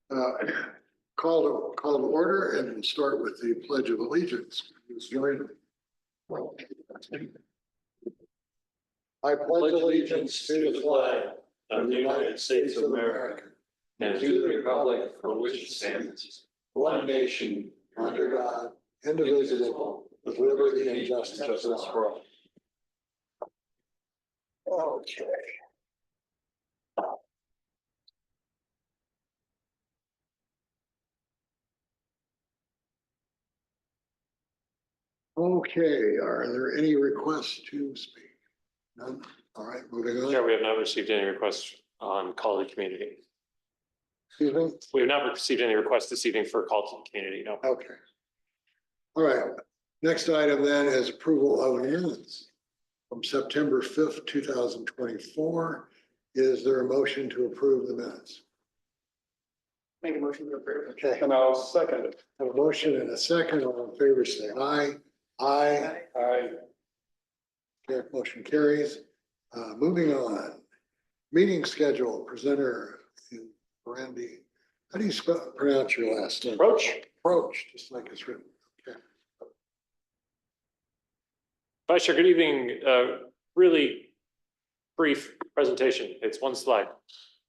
Call to order, and we'll start with the Pledge of Allegiance. Please join me. I pledge allegiance to the flag of the United States of America and to the republic for which it stands, one nation, under God, indivisible, with liberty and justice for all. Okay. Okay, are there any requests to speak? None? All right, moving on. Chair, we have not received any requests on call to the community. Excuse me? We have not received any requests this evening for a call to the community, no. Okay. All right, next item then is approval of minutes from September 5th, 2024. Is there a motion to approve the minutes? Make a motion to approve. Okay, And I'll second it. have a motion and a second. All in favor, say aye. Aye. I, Okay, motion carries. Moving on. Meeting schedule, presenter Randy. How do you pronounce your last name? Roach? Roach, just like it's written. Okay. Vice Chair, good evening. Really brief presentation. It's one slide.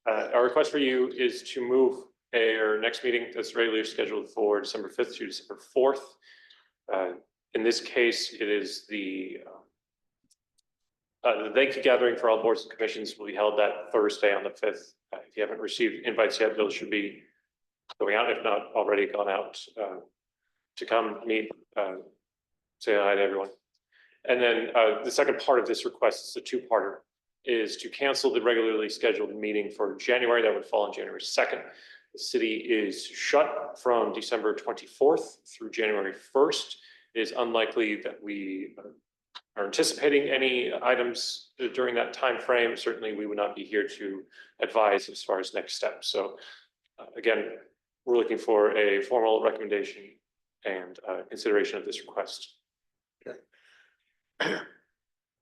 Our request for you is to move our next meeting that's regularly scheduled for December 5th to December 4th. In this case, it is the thank you gathering for all boards and commissions will be held that Thursday on the 5th. If you haven't received invites yet, those should be going out, if not already gone out, to come meet, say hi to everyone. And then the second part of this request is a two-parter, is to cancel the regularly scheduled meeting for January. That would fall on January 2nd. The city is shut from December 24th through January 1st. It is unlikely that we are anticipating any items during that time frame. Certainly, we would not be here to advise as far as next steps. So again, we're looking for a formal recommendation and consideration of this request.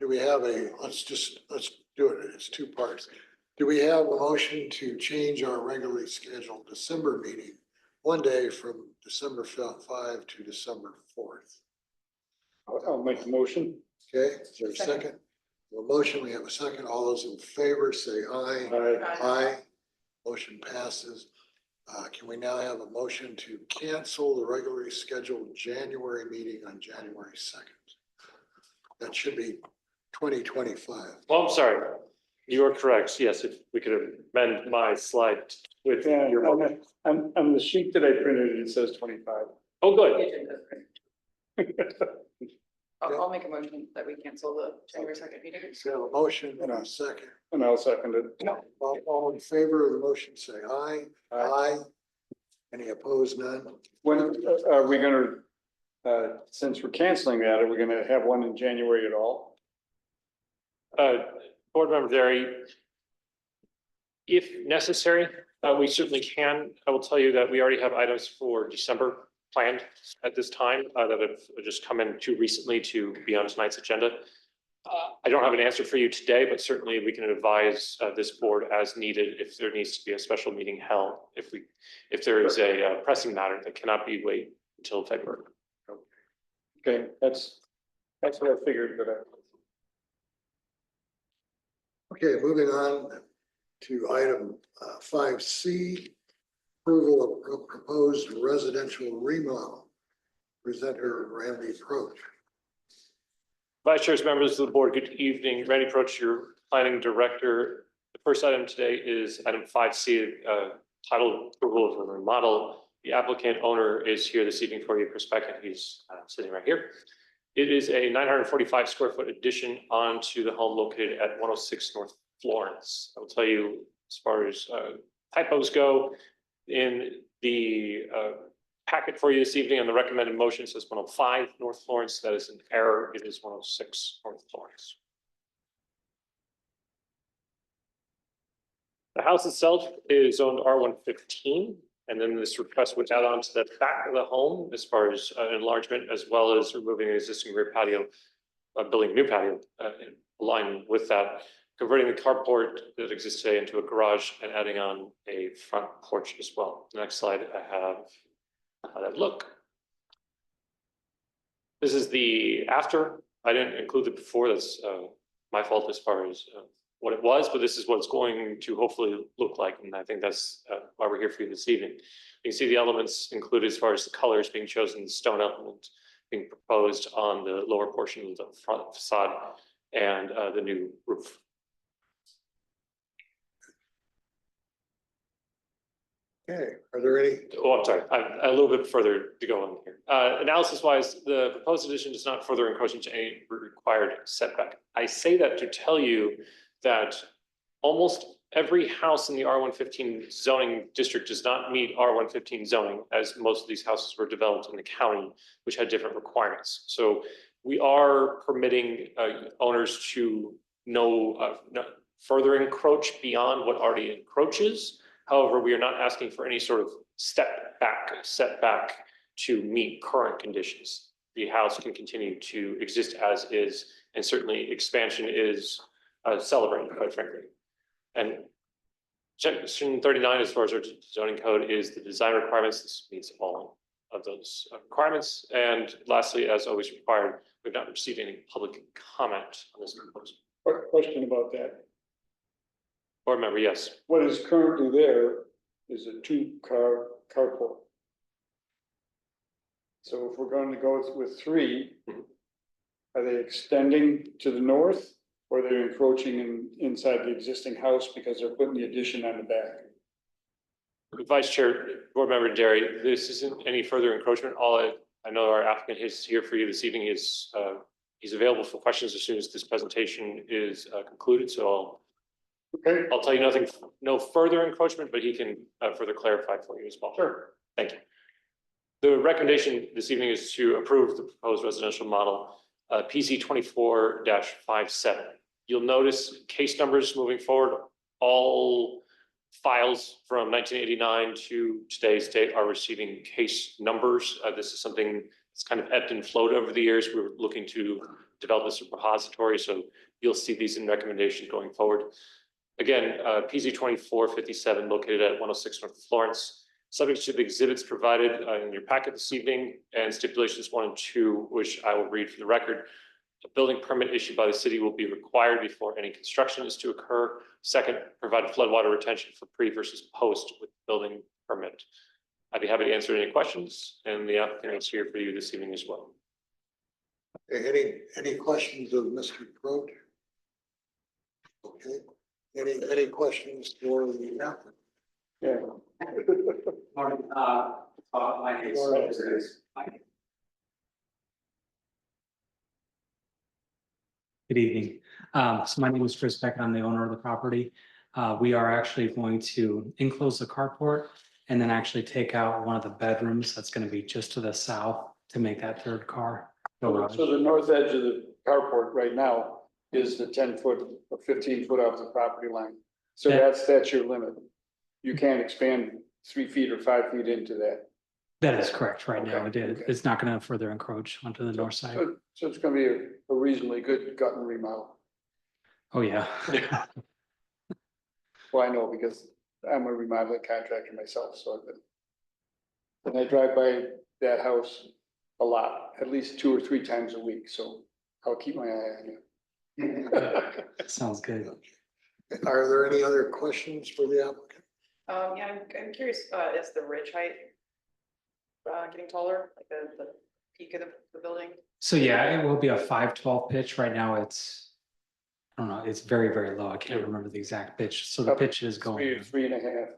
Do we have let's do it. It's two parts. Do we have a motion to change our regularly scheduled December meeting one day from December 5 to December 4th? I'll make the motion. Okay, is there a second? A motion, we have a second. All those in favor say aye. I, Aye. Motion passes. Can we now have a motion to cancel the regularly scheduled January meeting on January 2nd? That should be 2025. Well, I'm sorry. You are correct. Yes, if we could amend my slide with yeah, your motion. on the sheet that I printed, it says 25. Oh, good. I'll make a motion that we cancel the January 2nd meeting. So a motion and a second. And I'll second it. All in favor of the motion, say aye. Aye. Any opposed? None? When are we gonna, since we're canceling that, are we gonna have one in January at all? Board Member Derry, if necessary, we certainly can. I will tell you that we already have items for December planned at this time that have just come in too recently to be on tonight's agenda. I don't have an answer for you today, but certainly we can advise this board as needed if there needs to be a special meeting held, if there is a pressing matter that cannot be wait until February. Okay, that's what I figured, but Okay, moving on to item 5C, approval of proposed residential remodel. Presenter Randy Proch. Vice Chairs, members of the board, good evening. Randy Proch, your planning director. The first item today is item 5C, titled approval of a remodel. The applicant owner is here this evening for you, Chris Beckett. He's sitting right here. It is a 945 square foot addition onto the home located at 106 North Florence. I will tell you, as far as typos go, in the packet for you this evening on the recommended motion, it says 105 North Florence. That is an error. It is 106 North Florence. The house itself is zoned R115. And then this request would add on to the back of the home as far as enlargement, as well as removing an existing rear patio, building a new patio in line with that. converting the carport that exists today into a garage and adding on a front porch as well. The next slide, I have how that look. This is the after. I didn't include the before. That's my fault as far as what it was, but this is what it's going to hopefully look like. And I think that's why we're here for you this evening. You can see the elements included as far as the colors being chosen, the stone element being proposed on the lower portion of the front facade and the new roof. Okay, are there any? Oh, I'm sorry, a little bit further to go on here. Analysis wise, the proposed addition does not further encroach into any required setback. I say that to tell you that almost every house in the R115 zoning district does not meet R115 zoning, as most of these houses were developed in the county, which had different requirements. So we are permitting owners to no further encroach beyond what already encroaches. However, we are not asking for any sort of setback to meet current conditions. The house can continue to exist as is, and certainly expansion is celebrated, quite frankly. And section 39, as far as our zoning code, is the design requirements. This meets all of those requirements. And lastly, as always required, we've not received any public comment on this proposal. Question about that. Board member, yes. What is currently there is a 2-car carport. So if we're going to go with 3, are they extending to the north, or they're encroaching inside the existing house because they're putting the addition on the back? Vice Chair, Board Member Derry, this isn't any further encroachment. I know our applicant is here for you this evening. He's available for questions as soon as this presentation is concluded. So I'll tell you no further encroachment, but he can further clarify for you as well. Sure. Thank you. The recommendation this evening is to approve the proposed residential model, PC 24-57. You'll notice case numbers moving forward. All files from 1989 to today's date are receiving case numbers. This is something that's kind of ebbed and flowed over the years. We're looking to develop this repository, so you'll see these in recommendations going forward. Again, PZ 2457 located at 106 North Florence, subject to the exhibits provided in your packet this evening and stipulations 1 and 2, which I will read for the record. A building permit issued by the city will be required before any construction is to occur. Second, provide floodwater retention for pre versus post with building permit. I'd be happy to answer any questions, and the applicant is here for you this evening as well. Any questions of Mr. Crote? Okay. Any questions for the applicant? Yeah. Morning, my name is Good evening. So my name is Chris Beck. I'm the owner of the property. We are actually going to enclose the carport and then actually take out one of the bedrooms that's going to be just to the south to make that 3rd car. So the north edge of the carport right now is the 10-foot or 15-foot off the property line. So Yeah. that's your limit. You can't expand 3 feet or 5 feet into that. That is correct. Right now, Okay, it is. okay. It's not going to further encroach onto the north side. So it's gonna be a reasonably good gut and remodel. Oh, yeah. Well, I know because I'm a remodeling contractor myself, so and I drive by that house a lot, at least 2 or 3 times a week, so I'll keep my eye on you. Sounds good. Are there any other questions for the applicant? Yeah, I'm curious, is the ridge height getting taller, like the peak of the building? So yeah, it will be a 512 pitch. Right now it's, I don't know, it's very, very low. I can't remember the exact pitch. So the pitch is going. 3.5.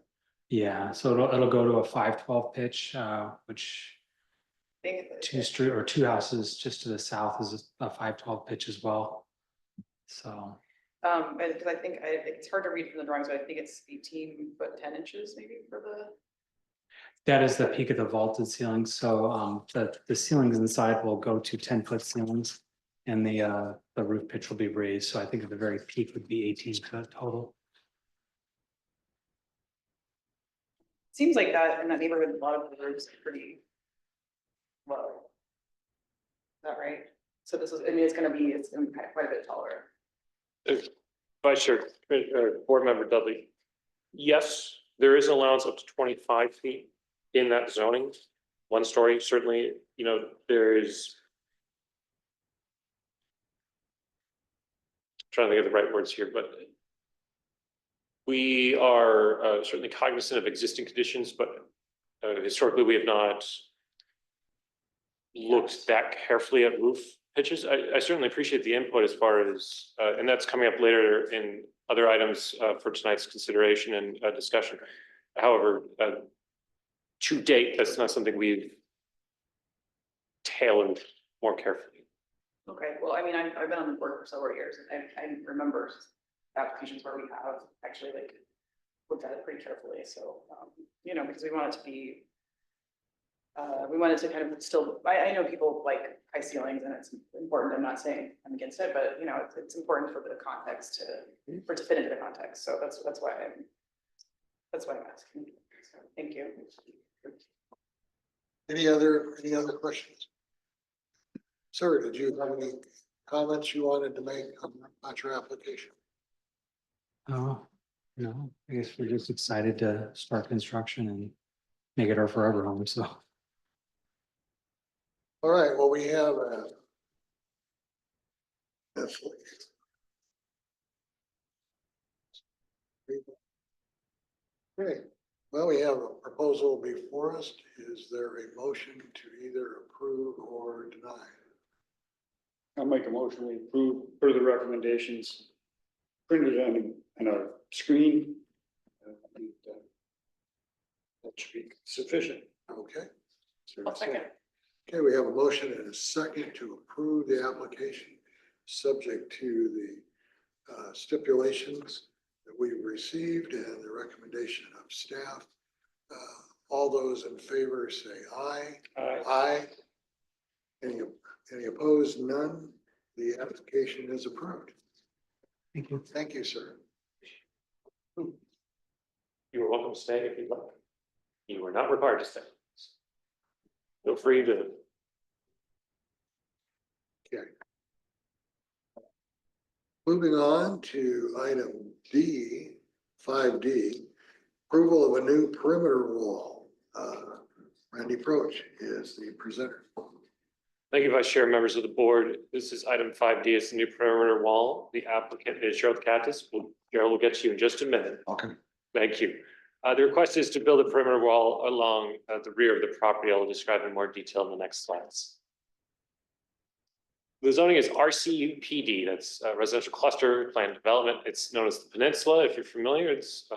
Yeah, so it'll go to a 512 pitch, which Think- 2 houses just to the south is a 512 pitch as well. So because I think it's hard to read from the drawings, but I think it's 18 foot 10 inches maybe for the. that is the peak of the vaulted ceiling. So the ceilings inside will go to 10-foot ceilings, and the roof pitch will be raised. So I think the very peak would be 18 foot total. Seems like that in that neighborhood, a lot of the roofs are pretty low. Is that right? So this is, I mean, it's gonna be quite a bit taller. Vice Chair, Board Member Dudley. Yes, there is an allowance up to 25 feet in that zoning. One story, certainly, you know, there is. Trying to think of the right words here, but. We are certainly cognizant of existing conditions, but historically, we have not looked that carefully at roof pitches. I certainly appreciate the input as far as, and that's coming up later in other items for tonight's consideration and discussion. However, to date, that's not something we've tailored more carefully. Okay, well, I mean, I've been on the board for several years, and I remember applications where we have actually like looked at it pretty carefully, so, you know, because we want it to be, we wanted to kind of still, I know people like high ceilings and it's important, I'm not saying I'm against it, but you know, it's important for the context for it to fit into the context, so that's why I'm asking. So, thank you. Any other questions? Sir, did you have any comments you wanted to make on your application? Oh, no, I guess we're just excited to start construction and make it our forever home, so. All right, well, we have Great. Well, we have a proposal before us. Is there a motion to either approve or deny? I'll make a motion to approve per the recommendations printed on a screen. That should be sufficient. Okay. I'll second. Okay, we have a motion and a second to approve the application, subject to the stipulations that we've received and the recommendation of staff. All those in favor say aye. Aye. Aye. Any opposed? None. The application is approved. Thank you. Thank you, sir. You are welcome to stay if you'd like. You are not required to stay. Feel free to. Okay. Moving on to item D, 5D, approval of a new perimeter wall. Randy Proch is the presenter. Thank you, Vice Chair, members of the board. This is item 5D. It's the new perimeter wall. The applicant is Gerald Kattis. Gerald will get to you in just a minute. Okay. Thank you. The request is to build a perimeter wall along the rear of the property. I'll describe in more detail in the next slides. The zoning is RCUPD. That's Residential Cluster Plan Development. It's known as the Peninsula. If you're familiar, it's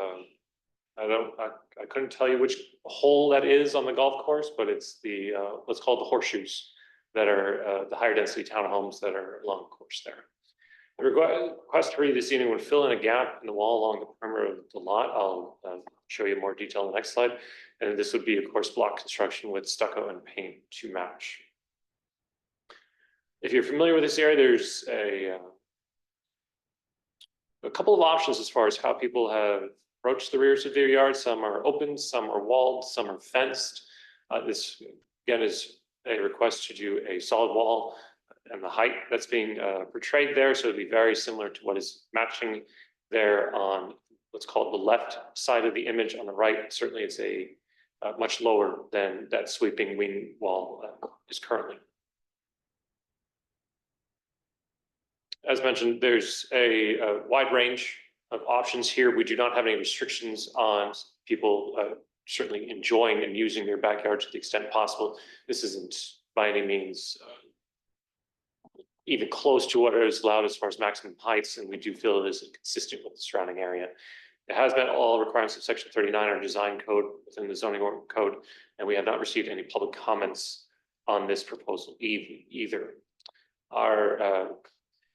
I couldn't tell you which hole that is on the golf course, but it's the what's called the horseshoes that are the higher density townhomes that are along the course there. The request for you this evening would fill in a gap in the wall along the perimeter of the lot. I'll show you more detail on the next slide. And this would be, of course, block construction with stucco and paint to match. If you're familiar with this area, there's a couple of options as far as how people have approached the rears of their yards. Some are open, some are walled, some are fenced. This, again, is a request to do a solid wall and the height that's being portrayed there. So it'd be very similar to what is matching there on what's called the left side of the image. On the right, certainly it's a much lower than that sweeping wing wall is currently. As mentioned, there's a wide range of options here. We do not have any restrictions on people certainly enjoying and using their backyard to the extent possible. This isn't by any means even close to what is allowed as far as maximum heights, and we do feel it is consistent with the surrounding area. It has met all requirements of Section 39, our design code within the zoning code, and we have not received any public comments on this proposal either. Our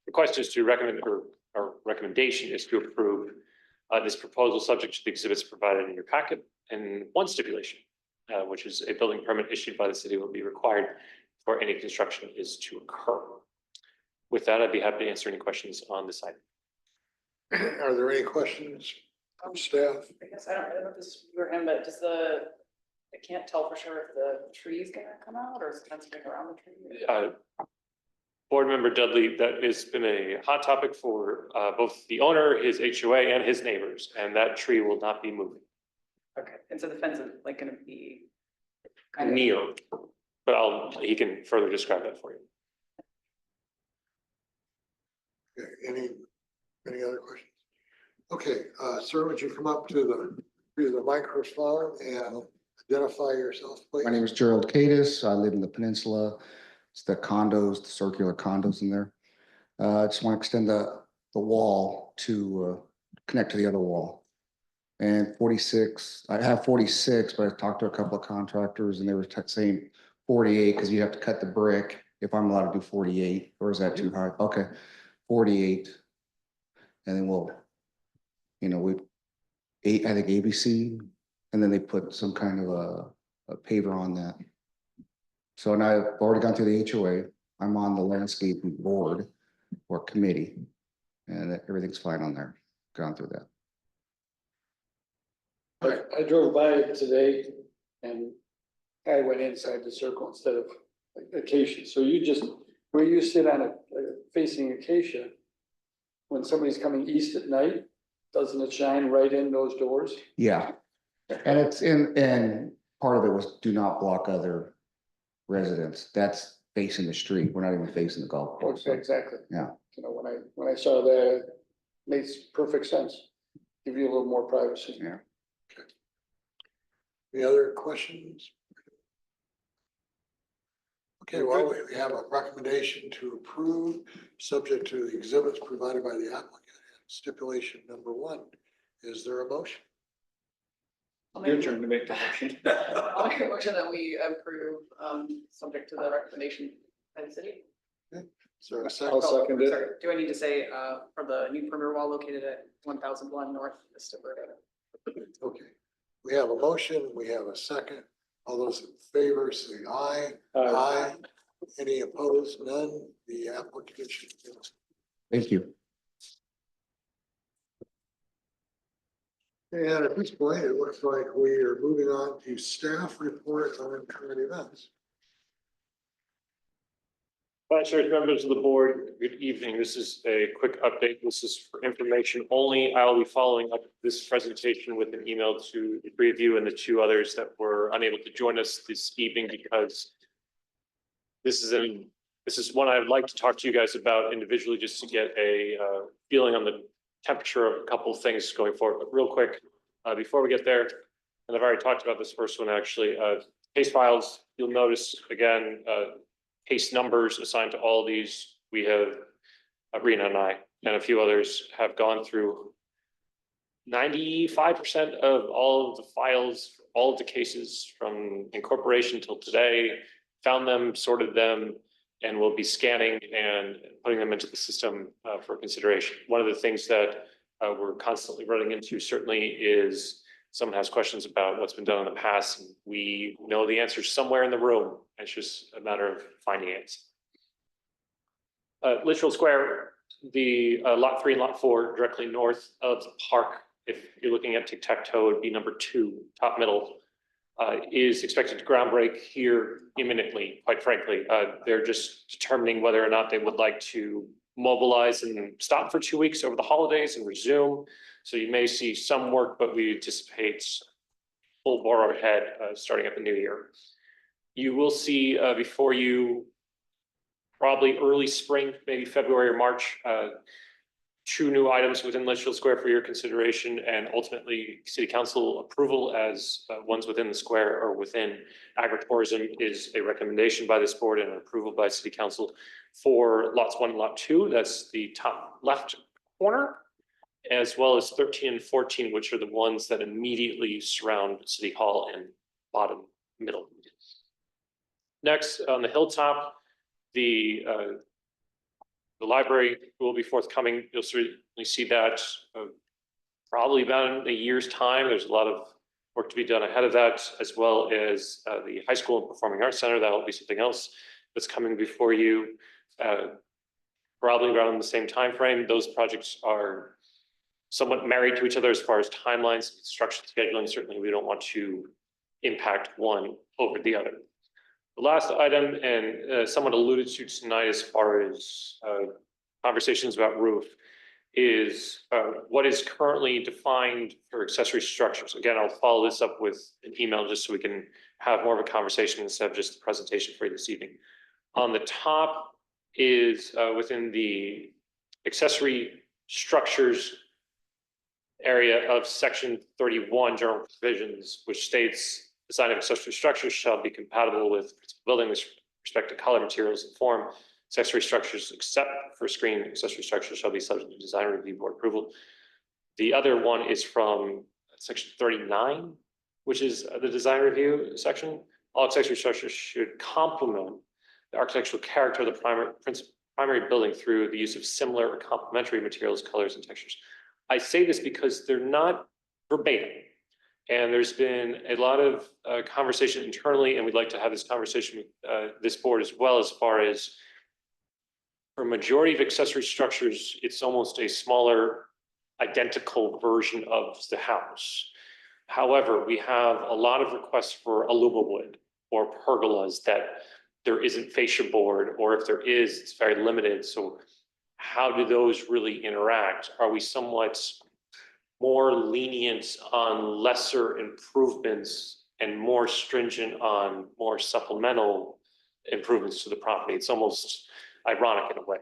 request is to recommend, or our recommendation is to approve this proposal subject to the exhibits provided in your packet, and one stipulation, which is a building permit issued by the city will be required for any construction is to occur. With that, I'd be happy to answer any questions on this item. Are there any questions from staff? I guess I don't know if this is you or him, but I can't tell for sure if the tree's gonna come out or is it fencing around the tree? Board Member Dudley, that has been a hot topic for both the owner, his HOA, and his neighbors, and that tree will not be moving. Okay, and so the fence is like gonna be kind of. Neo, but he can further describe that for you. Okay, any other questions? Okay, sir, would you come up to the microphone and identify yourself, please? My name is Gerald Cadis. I live in the peninsula. It's the condos, the circular condos in there. I just want to extend the wall to connect to the other wall. And 46, I have 46, but I talked to a couple of contractors and they were saying 48 because you have to cut the brick if I'm allowed to do 48, or is that too high? Okay, 48. And then we'll, I think ABC, and then they put some kind of a paver on that. So, and I've already gone through the HOA. I'm on the landscape board or committee, and everything's fine on there. Gone through that. I drove by it today and I went inside the circle instead of like acacia. So you just, where you sit on a facing acacia, when somebody's coming east at night, doesn't it shine right in those doors? Yeah, and it's and part of it was do not block other residents. That's facing the street. We're not even facing the golf course. Okay, exactly. Yeah. When I saw that, it makes perfect sense. Give you a little more privacy. Yeah. Any other questions? Okay, well, we have a recommendation to approve, subject to the exhibits provided by the applicant. Stipulation number 1. Is there a motion? I'll Your make- turn to make the motion. I'll make a motion that we approve, subject to the recommendation by the city. Is there a I'll second? second it. Sorry, do I need to say, for the new perimeter wall located at 1001 North Vista Road? Okay, we have a motion, we have a second. All those in favor say aye. Aye. Any opposed? None. The application is. Thank you. And at this point, it looks like we are moving on to staff report on current events. Vice Chair, members of the board, good evening. This is a quick update. This is for information only. I will be following up this presentation with an email to the 3 of you and the 2 others that were unable to join us this evening because this is one I would like to talk to you guys about individually just to get a feeling on the temperature of a couple of things going forward. But real quick, before we get there, and I've already talked about this first one actually, case files, you'll notice again, case numbers assigned to all these. We have, Rena and I and a few others have gone through 95% of all of the files, all of the cases from incorporation till today, found them, sorted them, and we'll be scanning and putting them into the system for consideration. One of the things that we're constantly running into certainly is someone has questions about what's been done in the past, and we know the answers somewhere in the room. It's just a matter of finding it. Litchfield Square, the lot 3 and lot 4 directly north of the park, if you're looking at tic-tac-toe, it'd be number 2, top middle, is expected to ground break here imminently, quite frankly. They're just determining whether or not they would like to mobilize and stop for 2 weeks over the holidays and resume. So you may see some work, but we anticipate full bore ahead starting at the new year. You will see before you probably early spring, maybe February or March, 2 new items within Litchfield Square for your consideration and ultimately city council approval as ones within the square or within agritourism is a recommendation by this board and an approval by city council for lots 1 and lot 2. That's the top left corner, as well as 13 and 14, which are the ones that immediately surround City Hall and bottom middle. Next, on the hilltop, the library will be forthcoming. You'll certainly see that probably about in a year's time. There's a lot of work to be done ahead of that, as well as the high school and performing arts center. That'll be something else that's coming before you. Probably around the same time frame. Those projects are somewhat married to each other as far as timelines, construction scheduling. Certainly, we don't want to impact one over the other. The last item, and somewhat alluded to tonight as far as conversations about roof, is what is currently defined for accessory structures. Again, I'll follow this up with an email just so we can have more of a conversation instead of just the presentation for you this evening. On the top is within the accessory structures area of section 31 general provisions, which states design of accessory structures shall be compatible with building with respect to color, materials, and form. Accessory structures, except for screen accessory structures, shall be subject to design review board approval. The other one is from section 39, which is the design review section. All accessory structures should complement the architectural character of the primary building through the use of similar or complementary materials, colors, and textures. I say this because they're not verbatim. And there's been a lot of conversation internally, and we'd like to have this conversation with this board as well, as far as for a majority of accessory structures, it's almost a smaller identical version of the house. However, we have a lot of requests for aluminum or pergolas that there isn't fascia board, or if there is, it's very limited. So how do those really interact? Are we somewhat more lenient on lesser improvements and more stringent on more supplemental improvements to the property? It's almost ironic in a way.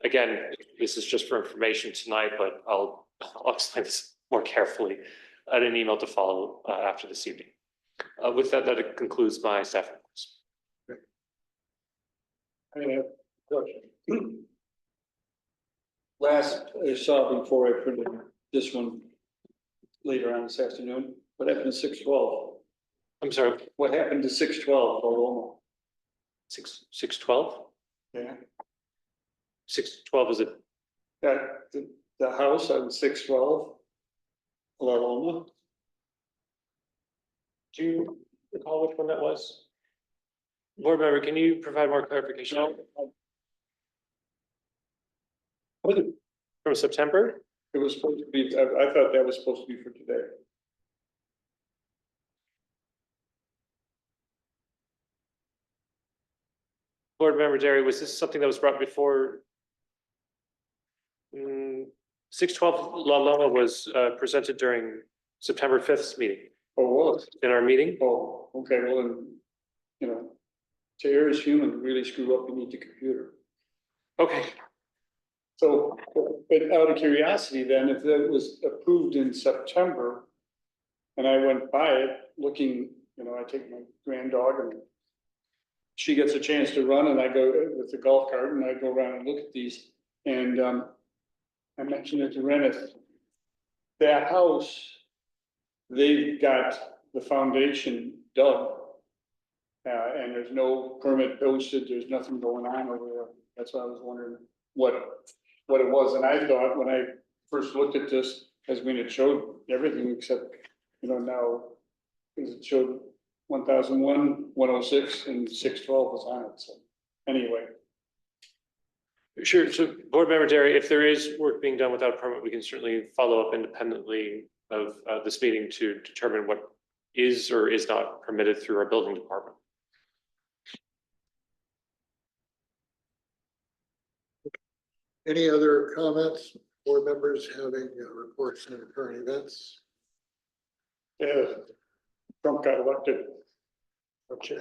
Again, this is just for information tonight, but I'll explain this more carefully at an email to follow after this evening. With that, that concludes my staff reports. I have a question. Last, I saw before I printed this one later on this afternoon, what happened to 612? I'm sorry, What happened to 612, Paloma? 612? Yeah, 612 is it? that, the house on 612, Paloma. Do you recall which one that was? Board member, can you provide more clarification? From September? It was supposed to be, I thought that was supposed to be for today. Board member Derry, was this something that was brought before? 612 La Loma was presented during September 5th meeting, Oh, was? in our meeting. Oh, okay, well, then, you know, to err is human, to really screw up, you need the computer. Okay, So, but out of curiosity then, if that was approved in September, and I went by it looking, you know, I take my grand dog and she gets a chance to run and I go with the golf cart and I go around and look at these. And I mentioned it to Reneth, that house, they've got the foundation dug. And there's no permit posted, there's nothing going on over there. That's why I was wondering what it was. And I thought when I first looked at this, as when it showed everything except, you know, now it showed 1001, 106 and 612 was on it. So anyway, sure. So board member Derry, if there is work being done without a permit, we can certainly follow up independently of this meeting to determine what is or is not permitted through our building department. Any other comments, board members having reports on current events? yeah, Trump got elected. Okay.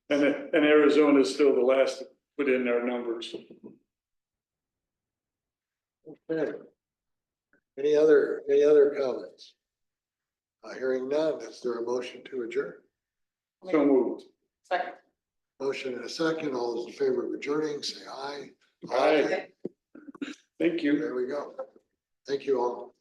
And Arizona is still the last to put in their numbers. Okay. Any other comments? Hearing none, is there a motion to adjourn? So moved. Second. Motion and a second. All those in favor of adjourning, say aye. Aye. Thank you. There we go. Thank you all.